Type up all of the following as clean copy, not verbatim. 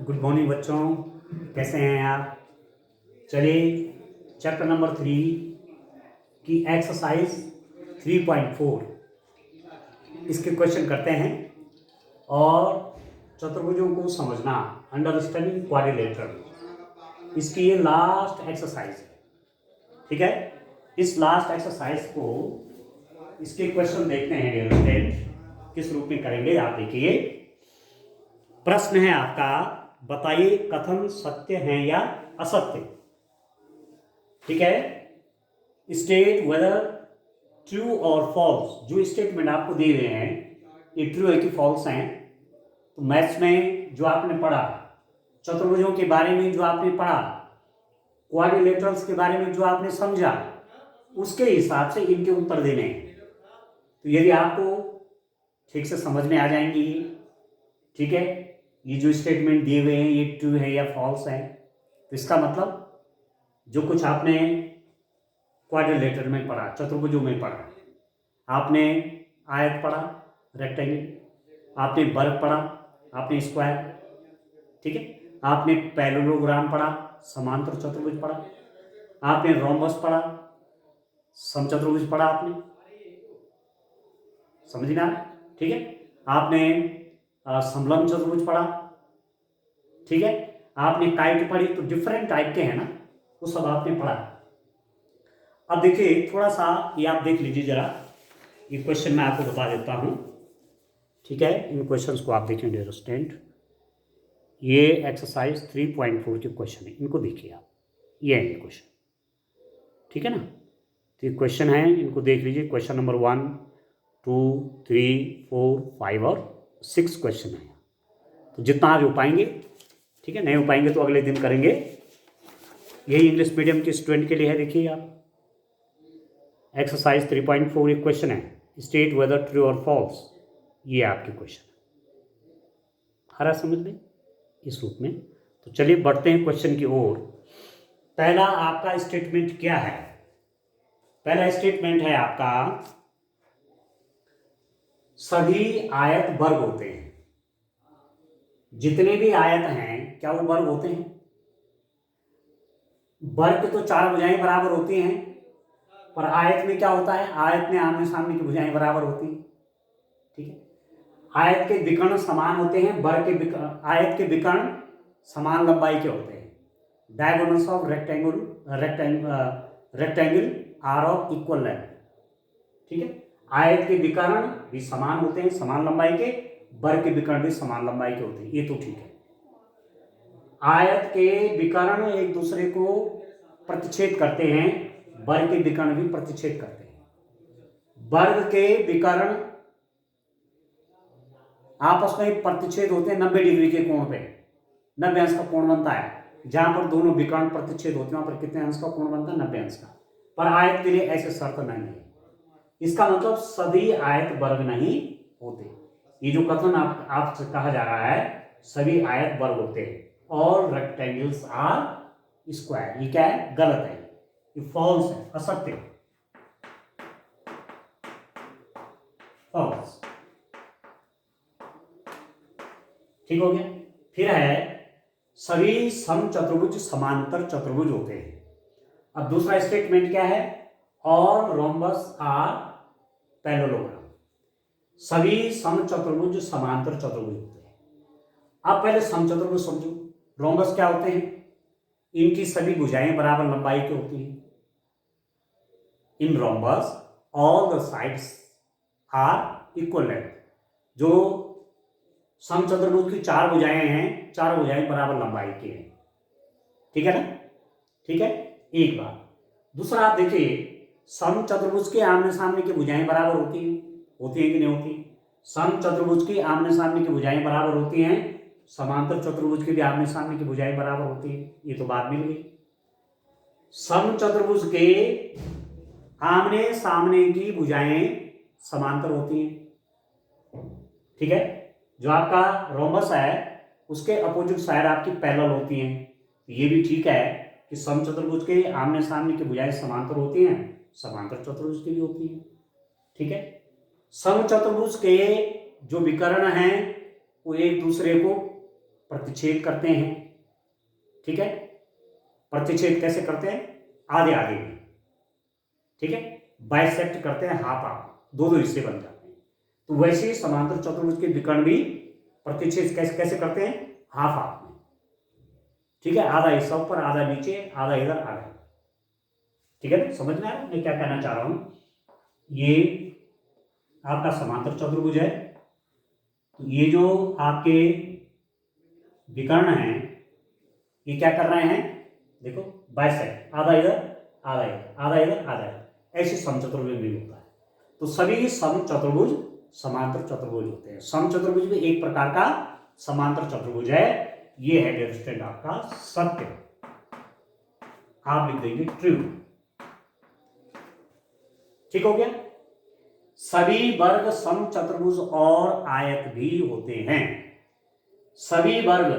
Good morning बच्चों, कैसे हैं आप। चलिए चैप्टर नंबर 3 की एक्सरसाइज 3.4 इसके क्वेश्चन करते हैं और चतुर्भुजों को समझना, अंडरस्टैंडिंग क्वाड्रिलेटरल, इसकी ये लास्ट एक्सरसाइज है। ठीक है, इस लास्ट एक्सरसाइज को इसके क्वेश्चन देखते हैं डियर स्टूडेंट, किस रूप में करेंगे आप देखिए। प्रश्न है आपका, बताइए कथन सत्य है या असत्य। ठीक है, स्टेट वेदर ट्रू और फॉल्स। जो स्टेटमेंट आपको दिए हुए हैं ये ट्रू है कि फॉल्स हैं। तो मैथ्स में जो आपने पढ़ा, चतुर्भुजों के बारे में जो आपने पढ़ा, क्वाड्रिलेटरल्स के बारे में जो आपने समझा, उसके हिसाब से इनके उत्तर देने हैं। तो यदि आपको ठीक से समझ में आ जाएंगी, ठीक है, ये जो स्टेटमेंट दिए हुए हैं ये ट्रू है या फॉल्स है, तो इसका मतलब जो कुछ आपने क्वाड्रिलेटरल में पढ़ा, चतुर्भुजों में पढ़ा, आपने आयत पढ़ा, रेक्टेंगल, आपने वर्ग पढ़ा, आपने स्क्वायर, ठीक है, आपने पैरेललोग्राम पढ़ा, समांतर चतुर्भुज पढ़ा, आपने रोम्बस पढ़ा, समचतुर्भुज पढ़ा, आपने समझना, ठीक है, आपने समलंब चतुर्भुज पढ़ा, ठीक है, आपने काइट पढ़ी। तो डिफरेंट टाइप के हैं ना, वो सब आपने पढ़ा। अब देखिए थोड़ा सा ये आप देख लीजिए जरा, ये क्वेश्चन मैं आपको बता देता हूँ। ठीक है, इन क्वेश्चंस को आप देखें डियर स्टूडेंट, ये एक्सरसाइज 3.4 के क्वेश्चन है, इनको देखिए आप, ये है ये क्वेश्चन, ठीक है ना। तो ये क्वेश्चन है, इनको देख लीजिए। क्वेश्चन नंबर 1, 2, 3, 4, 5 और 6 क्वेश्चन है। तो जितना आप हो पाएंगे, ठीक है, नहीं हो पाएंगे तो अगले दिन करेंगे। यही इंग्लिश मीडियम के स्टूडेंट के लिए है। देखिए आप, एक्सरसाइज 3.4 एक क्वेश्चन है, स्टेट वेदर ट्रू और फॉल्स, ये आपके क्वेश्चन आ रहा समझ में इस रूप में। तो चलिए बढ़ते हैं क्वेश्चन की ओर। पहला आपका स्टेटमेंट क्या है? पहला स्टेटमेंट है आपका, सभी आयत वर्ग होते हैं। जितने भी आयत हैं क्या वो वर्ग होते हैं? वर्ग तो चार भुजाएं बराबर होती हैं, पर आयत में क्या होता है? आयत में आमने सामने की भुजाएं बराबर होती हैं, ठीक है। आयत के विकर्ण समान होते हैं, वर्ग के आयत के विकर्ण समान लंबाई के होते हैं। Diagonals of rectangle are of equal length, ठीक है। आयत के विकर्ण भी समान होते हैं, समान लंबाई के, वर्ग के विकर्ण भी समान लंबाई के होते हैं, ये तो ठीक है। आयत के विकर्ण एक दूसरे को प्रतिच्छेद करते हैं, वर्ग के विकर्ण भी प्रतिच्छेद करते हैं। वर्ग के विकर्ण आपस में प्रतिच्छेद होते हैं 90 डिग्री के कोण पे, 90 अंश का कोण बनता है। जहां पर दोनों विकर्ण प्रतिच्छेद होते हैं वहां पर कितने अंश का कोण बनता है? 90 अंश का। पर आयत के लिए ऐसे शर्त नहीं है। इसका मतलब सभी आयत वर्ग नहीं होते। ये जो कथन आपसे कहा जा रहा है सभी आयत वर्ग होते हैं, ऑल रेक्टेंगल्स आर स्क्वायर, ये क्या है? गलत है, ये फॉल्स है, असत्य है, फॉल्स। ठीक हो गया। फिर है, सभी समचतुर्भुज समांतर चतुर्भुज होते हैं। अब दूसरा स्टेटमेंट क्या है? ऑल रोम्बस आर पैरेललोग्राम, सभी समचतुर्भुज समांतर चतुर्भुज होते हैं। अब पहले समचतुर्भुज समझो। रोम्बस क्या होते हैं? इनकी सभी भुजाएं बराबर लंबाई की होती हैं। In rhombus all the sides are equal length. जो समचतुर्भुज की चार भुजाएं हैं, चार भुजाएं बराबर लंबाई की हैं, ठीक है ना। ठीक है, एक बात। दूसरा आप देखिए, समचतुर्भुज के आमने सामने की भुजाएं बराबर होती हैं कि नहीं होती? समचतुर्भुज की आमने सामने की भुजाएं बराबर होती हैं, समांतर चतुर्भुज की भी आमने सामने की भुजाएं बराबर होती हैं, ये तो बात मिल गई। समचतुर्भुज के आमने सामने की भुजाएं समांतर होती हैं, ठीक है। जो आपका रोम्बस है उसके अपोजिट साइड आपकी पैरेलल होती हैं, ये भी ठीक है कि समचतुर्भुज के आमने सामने की भुजाएं समांतर होती हैं, समांतर चतुर्भुज की भी होती हैं, ठीक है। समचतुर्भुज के जो विकर्ण हैं वो एक दूसरे को प्रतिच्छेद करते हैं, ठीक है। प्रतिच्छेद कैसे करते हैं? आधे आधे में, ठीक है। बाइसेक्ट करते हैं हाफ हाफ, दो दो हिस्से बन जाते हैं। तो वैसे ही समांतर चतुर्भुज के विकर्ण भी प्रतिच्छेद कैसे कैसे करते हैं? हाफ हाफ में, ठीक है। आधा हिस्सा ऊपर, आधा नीचे, आधा इधर, आधा, ठीक है। समझ में आ रहा है मैं क्या कहना चाह रहा हूं? ये आपका समांतर चतुर्भुज है। ये जो आपके विकर्ण हैं ये क्या कर रहे हैं? देखो, बाइसेक्ट, आधा इधर, आधा इधर, आधा इधर, आधा इधर, ऐसे समचतुर्भुज भी होता है। तो सभी समचतुर्भुज समांतर चतुर्भुज होते हैं। समचतुर्भुज भी एक प्रकार का समांतर चतुर्भुज है। ये है डियर स्टूडेंट आपका सत्य, आप लिख देंगे ट्रू, ठीक हो गया। सभी वर्ग समचतुर्भुज और आयत भी होते हैं। सभी वर्ग,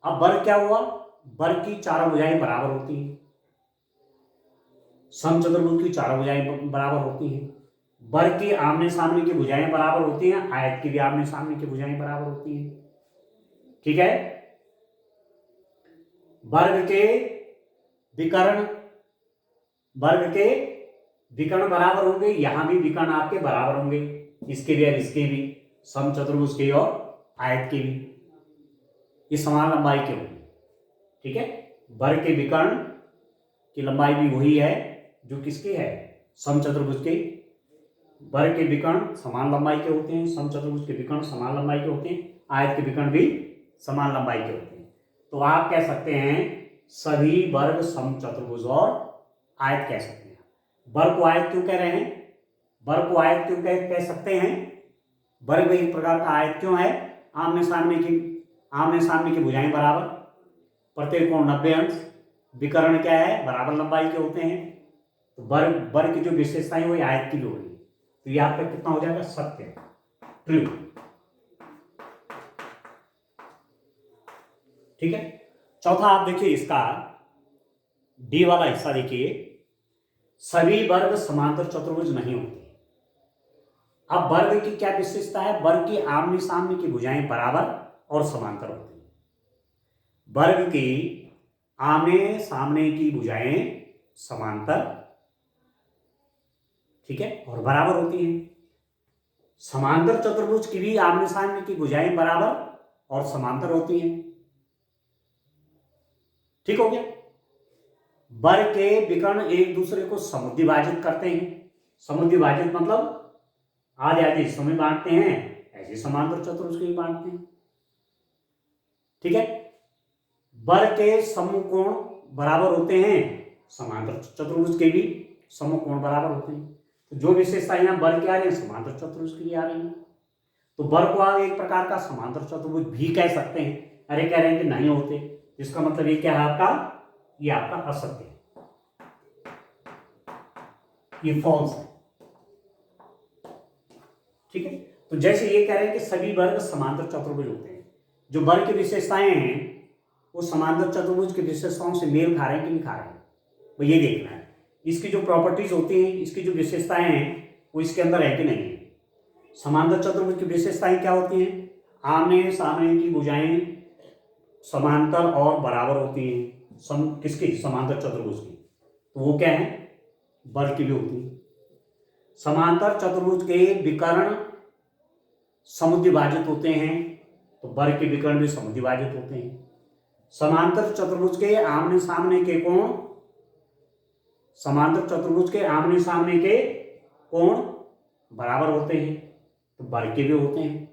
अब वर्ग क्या हुआ? वर्ग की चारों भुजाएं बराबर होती हैं, समचतुर्भुज की चारों भुजाएं बराबर होती हैं। वर्ग की आमने सामने की भुजाएं बराबर होती हैं, आयत की भी आमने सामने की भुजाएं बराबर होती हैं, ठीक है। वर्ग के विकर्ण, वर्ग के विकर्ण बराबर होंगे, यहां भी विकर्ण आपके बराबर होंगे, इसके भी और इसके भी, समचतुर्भुज के और आयत के भी, ये समान लंबाई के होंगे, ठीक है। वर्ग के विकर्ण की लंबाई भी वही है जो किसकी है? समचतुर्भुज के। वर्ग के विकर्ण समान लंबाई के होते हैं, समचतुर्भुज के विकर्ण समान लंबाई के होते हैं, आयत के विकर्ण भी समान लंबाई के होते हैं। तो आप कह सकते हैं सभी वर्ग समचतुर्भुज और आयत कह सकते हैं। वर्ग को आयत क्यों कह रहे हैं? वर्ग को आयत क्यों कह सकते हैं? वर्ग एक प्रकार का आयत क्यों है? आमने सामने की भुजाएं बराबर, प्रत्येक कोण 90 अंश, विकर्ण क्या है? बराबर लंबाई के होते हैं। तो वर्ग की जो विशेषताएं वो आयत की भी होगी। तो ये आपका कितना हो जाएगा? सत्य, ट्रू, ठीक है। चौथा आप देखिए इसका डी वाला हिस्सा देखिए, सभी वर्ग समांतर चतुर्भुज नहीं होते। अब वर्ग की क्या विशेषता है? वर्ग की आमने सामने की भुजाएं बराबर और समांतर होती हैं। वर्ग की आमने सामने की भुजाएं समांतर, ठीक है, और बराबर होती हैं। समांतर चतुर्भुज की भी आमने सामने की भुजाएं बराबर और समांतर होती हैं, ठीक हो गया। वर्ग के विकर्ण एक दूसरे को समुद्विभाजित करते हैं। समुद्विभाजित मतलब आधे आधे हिस्सों में बांटते हैं, ऐसे समांतर चतुर्भुज के भी बांटते हैं, ठीक है। वर्ग के समकोण बराबर होते हैं, समांतर चतुर्भुज के भी समकोण बराबर होते हैं। तो जो विशेषताएं यहां वर्ग की आ रही है समांतर चतुर्भुज की भी आ रही है। तो वर्ग को आप एक प्रकार का समांतर चतुर्भुज भी कह सकते हैं। अरे कह रहे हैं कि नहीं होते, इसका मतलब ये क्या है आपका? ये आपका असत्य है, ये फॉल्स है, ठीक है। तो जैसे ये कह रहे हैं कि सभी वर्ग समांतर चतुर्भुज होते हैं, जो वर्ग की विशेषताएं हैं वो समांतर चतुर्भुज की विशेषताओं से मेल खा रहे हैं कि नहीं खा रहे हैं, वो ये देखना है। इसकी जो प्रॉपर्टीज होती हैं, इसकी जो विशेषताएं हैं वो इसके अंदर है कि नहीं है। समांतर चतुर्भुज की विशेषताएं क्या होती हैं? आमने सामने की भुजाएं समांतर और बराबर होती हैं। किसकी? समांतर चतुर्भुज की। तो वो क्या है? वर्ग की भी होती है। समांतर चतुर्भुज के विकर्ण समुद्विभाजित होते हैं, तो वर्ग के विकर्ण भी समुद्विभाजित होते हैं। समांतर चतुर्भुज के आमने सामने के कोण, समांतर चतुर्भुज के आमने सामने के कोण बराबर होते हैं, तो वर्ग के भी होते हैं,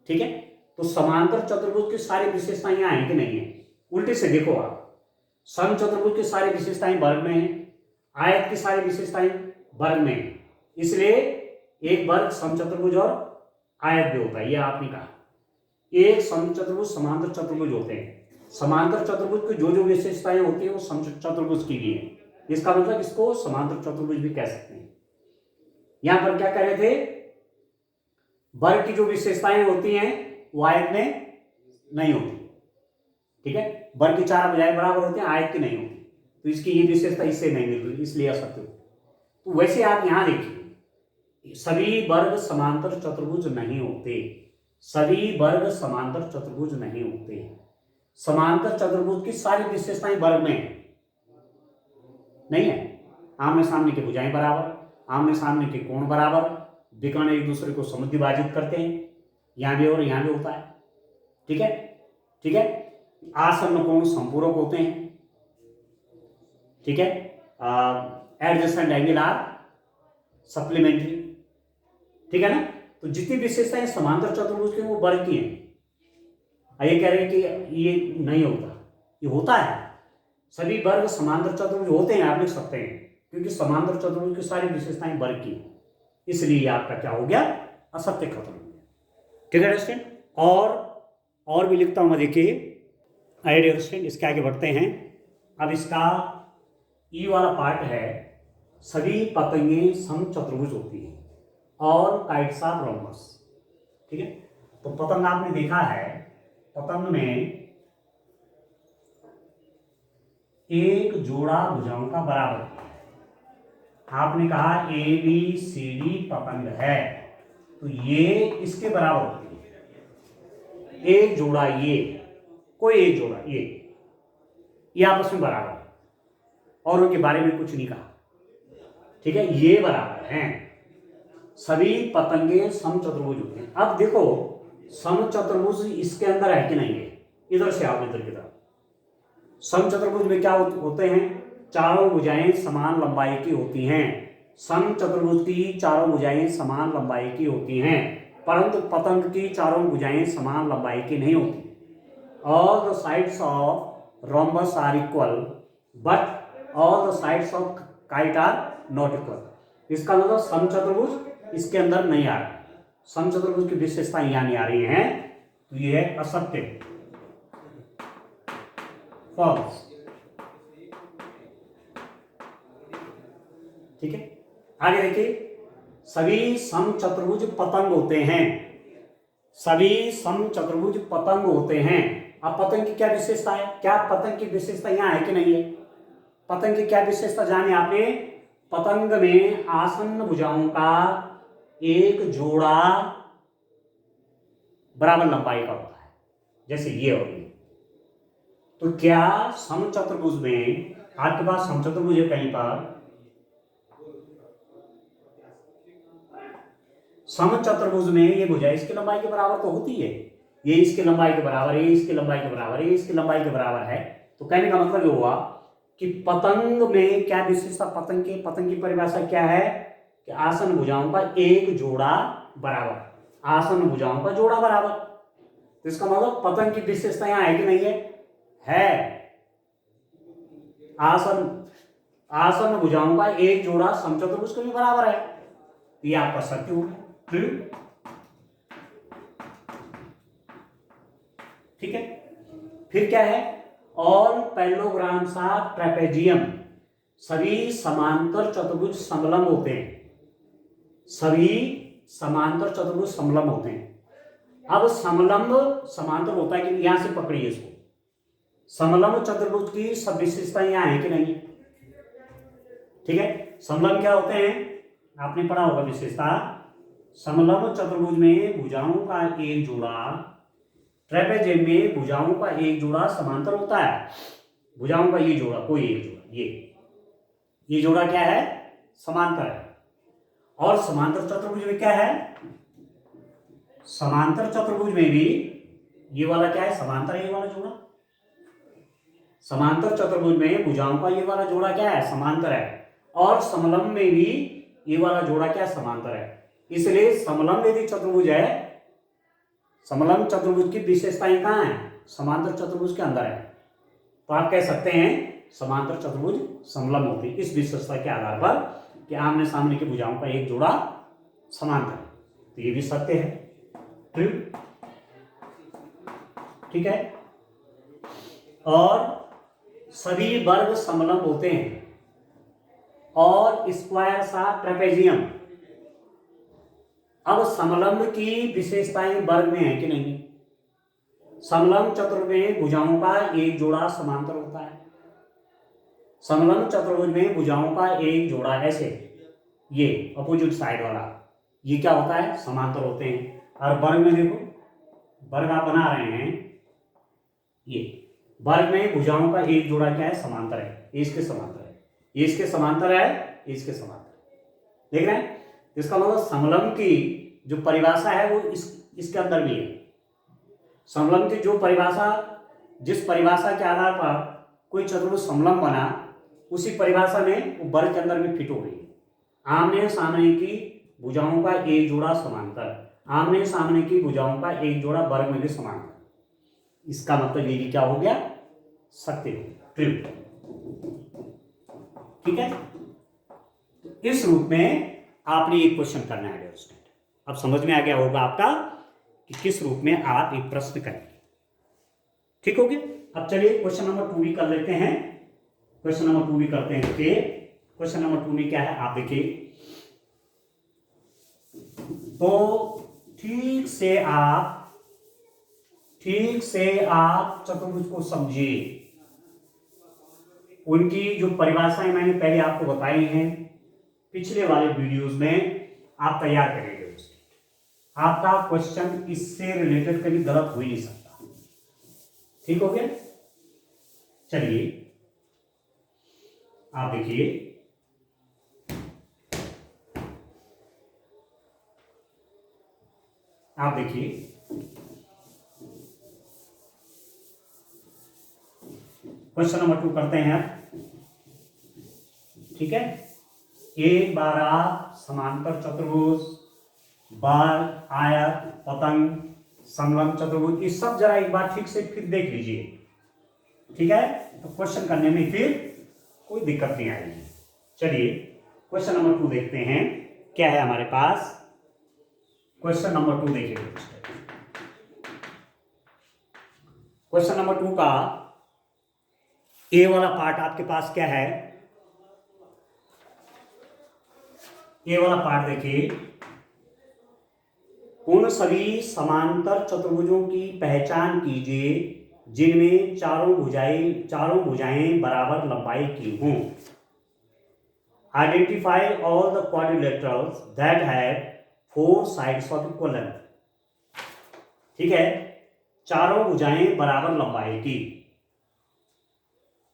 ठीक है। तो समांतर चतुर्भुज की सारी विशेषताएं यहां हैं कि नहीं है? उल्टे से देखो आप, समचतुर्भुज की सारी विशेषताएं वर्ग में है, आयत की सारी विशेषताएं वर्ग में है, इसलिए एक वर्ग समचतुर्भुज और आयत भी होता है। ये आपने कहा एक समचतुर्भुज समांतर चतुर्भुज होते हैं। समांतर चतुर्भुज की जो जो विशेषताएं होती है वो समचतुर्भुज की भी है। इसका मतलब इसको समांतर चतुर्भुज भी कह सकते हैं। यहां पर क्या कह रहे थे? वर्ग की जो विशेषताएं होती हैं वो आयत में नहीं होती, ठीक है। वर्ग की चार भुजाएं बराबर होती हैं, आयत की नहीं होती, तो इसकी ये विशेषता इससे नहीं मिल रही, इसलिए असत्य होती। तो वैसे आप यहां देखिए, सभी वर्ग समांतर चतुर्भुज नहीं होते। सभी वर्ग समांतर चतुर्भुज नहीं होते। समांतर चतुर्भुज की सारी विशेषताएं वर्ग में नहीं है। आमने सामने की भुजाएं बराबर, आमने सामने के कोण बराबर, विकर्ण एक दूसरे को समद्विभाजित करते हैं, यहां भी और यहां भी होता है। ठीक है, ठीक है। आसन्न कोण संपूरक होते हैं। ठीक है, एडजेसेंट एंगल आर सप्लीमेंट्री। ठीक है ना। तो जितनी विशेषताएं समांतर चतुर्भुज की वो वर्ग की हैं। ये कह रहे हैं कि ये नहीं होता, ये होता है। सभी वर्ग समांतर चतुर्भुज होते हैं, आप लिख सकते हैं, क्योंकि समांतर चतुर्भुज की सारी विशेषताएं वर्ग की, इसलिए आपका क्या हो गया, असत्य खत्म हो गया। ठीक है स्टूडेंट। और भी लिखता हूं मैं, देखिए आइडियल स्टूडेंट। इसके आगे बढ़ते हैं। अब इसका ई वाला पार्ट है, सभी पतंगें समचतुर्भुज होती हैं और काइट्स आर रोम्बस। ठीक है। तो पतंग आपने देखा है, पतंग में एक जोड़ा भुजाओं का बराबर है। आपने कहा ABCD पतंग है, तो ये इसके बराबर होती है। एक जोड़ा ये, कोई एक जोड़ा ये आपस में बराबर है, और उनके बारे में कुछ नहीं कहा। ठीक है, ये बराबर हैं। सभी पतंगे समचतुर्भुज होते हैं। अब देखो, समचतुर्भुज इसके अंदर है कि नहीं है, इधर से आओ, इधर की तरफ। समचतुर्भुज में क्या होते हैं, चारों भुजाएं समान लंबाई की होती हैं। समचतुर्भुज की चारों भुजाएं समान लंबाई की होती हैं, परंतु पतंग की चारों भुजाएं समान लंबाई की नहीं होती। All the sides of rhombus are equal, but all the sides of kite are not equal. इसका मतलब समचतुर्भुज इसके अंदर नहीं आ रहा, समचतुर्भुज की विशेषताएं यहां नहीं आ रही हैं, तो यह है असत्य, फॉल्स। ठीक है, आगे देखिए, सभी समचतुर्भुज पतंग होते हैं। सभी समचतुर्भुज पतंग होते हैं। अब पतंग की क्या विशेषता है, क्या पतंग की विशेषता यहां है कि नहीं है? पतंग की क्या विशेषता जाने आपने, पतंग में आसन्न भुजाओं का एक जोड़ा बराबर लंबाई का होता है, जैसे ये और ये। तो क्या समचतुर्भुज में, आपके पास समचतुर्भुज है कहीं पर, समचतुर्भुज में ये भुजा इसकी लंबाई के बराबर तो होती है, ये इसकी लंबाई के बराबर है, इसकी लंबाई के बराबर है, इसकी लंबाई के बराबर है। तो कहने का मतलब ये हुआ कि पतंग में क्या विशेषता, पतंग की परिभाषा क्या है कि आसन्न भुजाओं का एक जोड़ा बराबर, आसन्न भुजाओं का जोड़ा बराबर। तो इसका मतलब पतंग की विशेषता यहां है कि नहीं है? आसन्न भुजाओं का एक जोड़ा समचतुर्भुज के भी बराबर है, ये आपका सत्य हो गया। ठीक है, फिर क्या है, ऑल पैरेललोग्राम्स आर ट्रेपेजियम। सभी समांतर चतुर्भुज समलंब होते हैं। सभी समांतर चतुर्भुज समलंब होते हैं। अब समलंब समांतर होता है कि, यहां से पकड़िए इसको, समलंब चतुर्भुज की सब विशेषताएं यहां है कि नहीं? ठीक है, समलंब क्या होते हैं, आपने पढ़ा होगा विशेषता। समलंब चतुर्भुज में भुजाओं का एक जोड़ा, ट्रेपेजियम में भुजाओं का एक जोड़ा समांतर होता है। भुजाओं का ये जोड़ा, कोई एक जोड़ा, ये जोड़ा क्या है, समांतर है। और समांतर चतुर्भुज में क्या है, समांतर चतुर्भुज में भी ये वाला क्या है, समांतर है, ये वाला जोड़ा। समांतर चतुर्भुज में भुजाओं का ये वाला जोड़ा क्या है, समांतर है। और समलंब में भी ये वाला जोड़ा क्या है, समांतर है। इसलिए समलंब यदि चतुर्भुज है, समलंब चतुर्भुज की विशेषताएं कहां है, समांतर चतुर्भुज के अंदर है। तो आप कह सकते हैं समांतर चतुर्भुज समलंब होते हैं इस विशेषता के आधार पर कि आमने सामने की भुजाओं का एक जोड़ा समांतर है। तो ये भी सत्य है, ट्रू। ठीक है, और सभी वर्ग समलंब होते हैं और स्क्वायर्स आर ट्रेपेजियम। अब समलंब की विशेषताएं वर्ग में है कि नहीं? समलंब चतुर्भुज में भुजाओं का एक जोड़ा समांतर होता है। समलंब चतुर्भुज में भुजाओं का एक जोड़ा, ऐसे ये अपोजिट साइड वाला, ये क्या होता है, समांतर होते हैं। और वर्ग में देखो, वर्ग आप बना रहे हैं, ये वर्ग में भुजाओं का एक जोड़ा क्या है, समांतर है, ये इसके समांतर है, ये इसके समांतर है, ये इसके समांतर है। देख रहे हैं, इसका मतलब समलंब की जो परिभाषा है वो इसके अंदर भी है। समलंब की जो परिभाषा, जिस परिभाषा के आधार पर कोई चतुर्भुज समलंब बना, उसी परिभाषा में वो वर्ग के अंदर भी फिट हो गई। आमने सामने की भुजाओं का एक जोड़ा समांतर, आमने सामने की भुजाओं का एक जोड़ा वर्ग में भी समांतर। इसका मतलब ये क्या हो गया, सत्य ट्रिपल। ठीक है, इस रूप में आपने एक क्वेश्चन करना है डियर स्टूडेंट। अब समझ में आ गया होगा आपका कि किस रूप में आप एक प्रश्न करेंगे। ठीक हो गया। अब चलिए क्वेश्चन नंबर 2 भी कर लेते हैं। क्वेश्चन नंबर 2 भी करते हैं कि क्वेश्चन नंबर 2 में क्या है, आप देखिए। तो ठीक से आप चतुर्भुज को समझिए। उनकी जो परिभाषाएं मैंने पहले आपको बताई हैं पिछले वाले वीडियोस में, आप तैयार करेंगे। आपका क्वेश्चन इससे रिलेटेड कभी गलत हो ही नहीं सकता। ठीक हो गया। चलिए आप देखिए, क्वेश्चन नंबर 2 करते हैं आप। ठीक है, एक बार आप समांतर चतुर्भुज, वर्ग, आयत, पतंग, समलंब चतुर्भुज, ये सब जरा एक बार ठीक से फिर देख लीजिए। ठीक है, तो क्वेश्चन करने में फिर कोई दिक्कत नहीं आएगी। चलिए क्वेश्चन नंबर 2 देखते हैं क्या है हमारे पास। क्वेश्चन नंबर 2 देखिए। क्वेश्चन नंबर 2 का ए वाला पार्ट आपके पास क्या है, ए वाला पार्ट देखिए। उन सभी समांतर चतुर्भुजों की पहचान कीजिए जिनमें चारों भुजाएं बराबर लंबाई की हों। Identify all the quadrilaterals that have 4 sides of equal length. ठीक है, चारों भुजाएं बराबर लंबाई की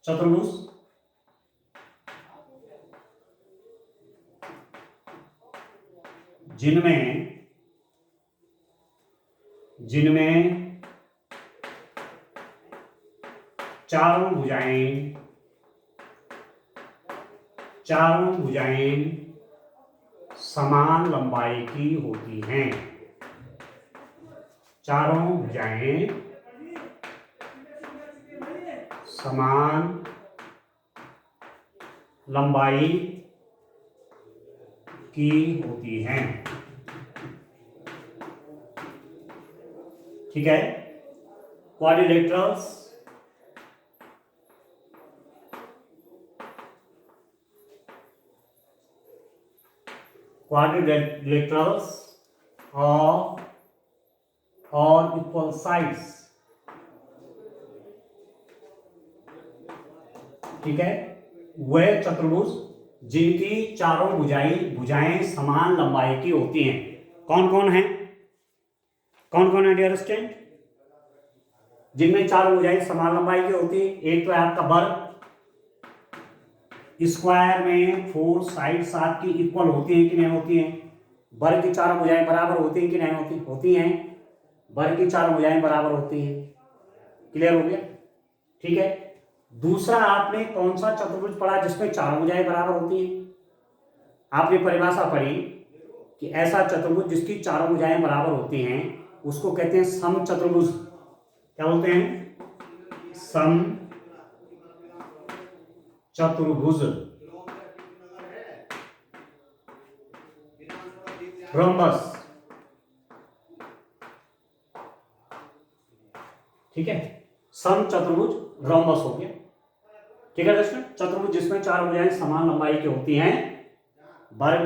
चतुर्भुज जिनमें चारों भुजाएं समान लंबाई की होती हैं। चारों भुजाएं समान लंबाई की होती हैं। ठीक है, quadrilaterals of all equal sides। ठीक है, वह चतुर्भुज जिनकी चारों भुजाएं समान लंबाई की होती हैं। कौन कौन है डियर स्टूडेंट, जिनमें चारों भुजाएं समान लंबाई की होती है? एक तो है आपका वर्ग, स्क्वायर में 4 साइड्स आपकी इक्वल होती हैं कि नहीं होती हैं? वर्ग की चारों भुजाएं बराबर होती हैं कि नहीं होती? होती हैं। वर्ग की चारों भुजाएं बराबर होती हैं। क्लियर हो गया। ठीक है, दूसरा आपने कौन सा चतुर्भुज पढ़ा जिसमें चारों भुजाएं बराबर होती हैं? आपने परिभाषा पढ़ी कि ऐसा चतुर्भुज जिसकी चारों भुजाएं बराबर होती हैं उसको कहते हैं सम चतुर्भुज। क्या बोलते हैं? सम चतुर्भुज, रोम्बस। ठीक है, सम चतुर्भुज रोम्बस हो गया। ठीक है दोस्तों, चतुर्भुज जिसमें चार भुजाएं समान लंबाई की होती हैं। वर्ग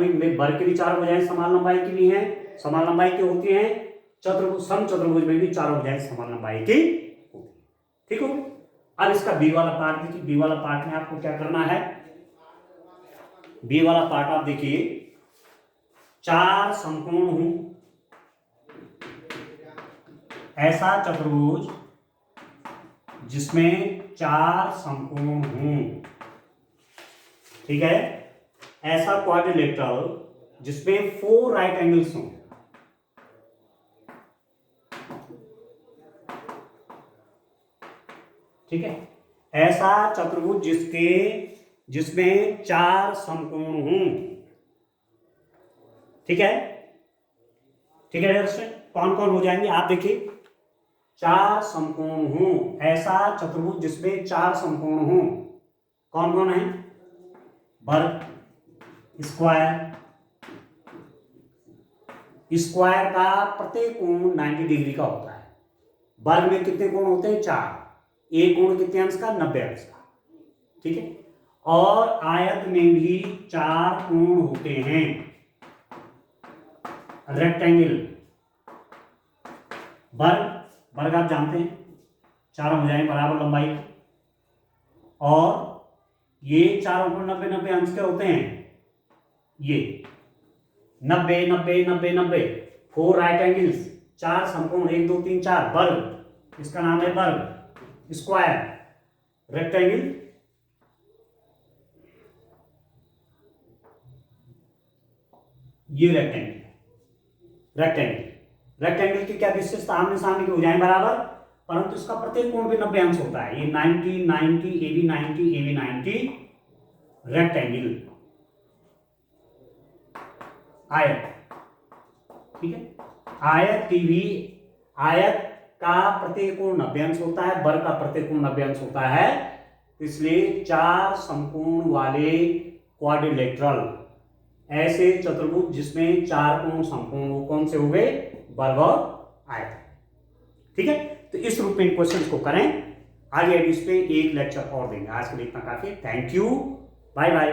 की भी चार भुजाएं समान लंबाई की भी हैं, समान लंबाई की होती हैं। चतुर्भुज, सम चतुर्भुज में भी चारों भुजाएं समान लंबाई की होती है। ठीक हो। अब इसका बी वाला पार्ट देखिए। बी वाला पार्ट में आपको क्या करना है? बी वाला पार्ट आप देखिए, चार समकोण हूं ऐसा चतुर्भुज जिसमें 4 समकोण हों, ठीक है, ऐसा क्वाड्रिलेटरल जिसमें 4 राइट एंगल्स हों, ठीक है, ऐसा चतुर्भुज जिसमें 4 समकोण हों, ठीक है, ठीक है दर्शक, कौन कौन हो जाएंगे आप देखिए, 4 समकोण हों, ऐसा चतुर्भुज जिसमें 4 समकोण हों, कौन कौन है, वर्ग, स्क्वायर, स्क्वायर का प्रत्येक कोण 90 डिग्री का होता है, वर्ग में कितने कोण होते हैं, 4, एक कोण कितने अंश का, 90 अंश का, ठीक है, और आयत में भी 4 कोण होते हैं, रेक्टेंगल, वर्ग आप जानते हैं 4 भुजाएं बराबर लंबाई, और ये चारों कोण 90-90 अंश के होते हैं, ये 90-90-90-90, 4 राइट एंगल्स, 4 समकोण, 1 2 3 4, वर्ग, इसका नाम है वर्ग, स्क्वायर, रेक्टेंगल, ये रेक्टेंगल की क्या विशेषता, आमने सामने की भुजाएं बराबर, परंतु इसका प्रत्येक कोण पे 90 अंश होता है, ये 90-90, AB 90, AB 90, रेक्टेंगल, आयत, ठीक है, आयत की भी, आयत का प्रत्येक कोण 90 अंश होता है, वर्ग का प्रत्येक कोण 90 अंश होता है, इसलिए 4 समकोण वाले क्वाड्रिलेटरल, ऐसे चतुर्भुज जिसमें 4 कोण समकोण, कौन से हो गए, वर्ग और आयत, ठीक है। तो इस रूप में इन क्वेश्चन को करें, आगे इस पे एक लेक्चर और देंगे, आज के लिए इतना काफी, थैंक यू, बाय बाय।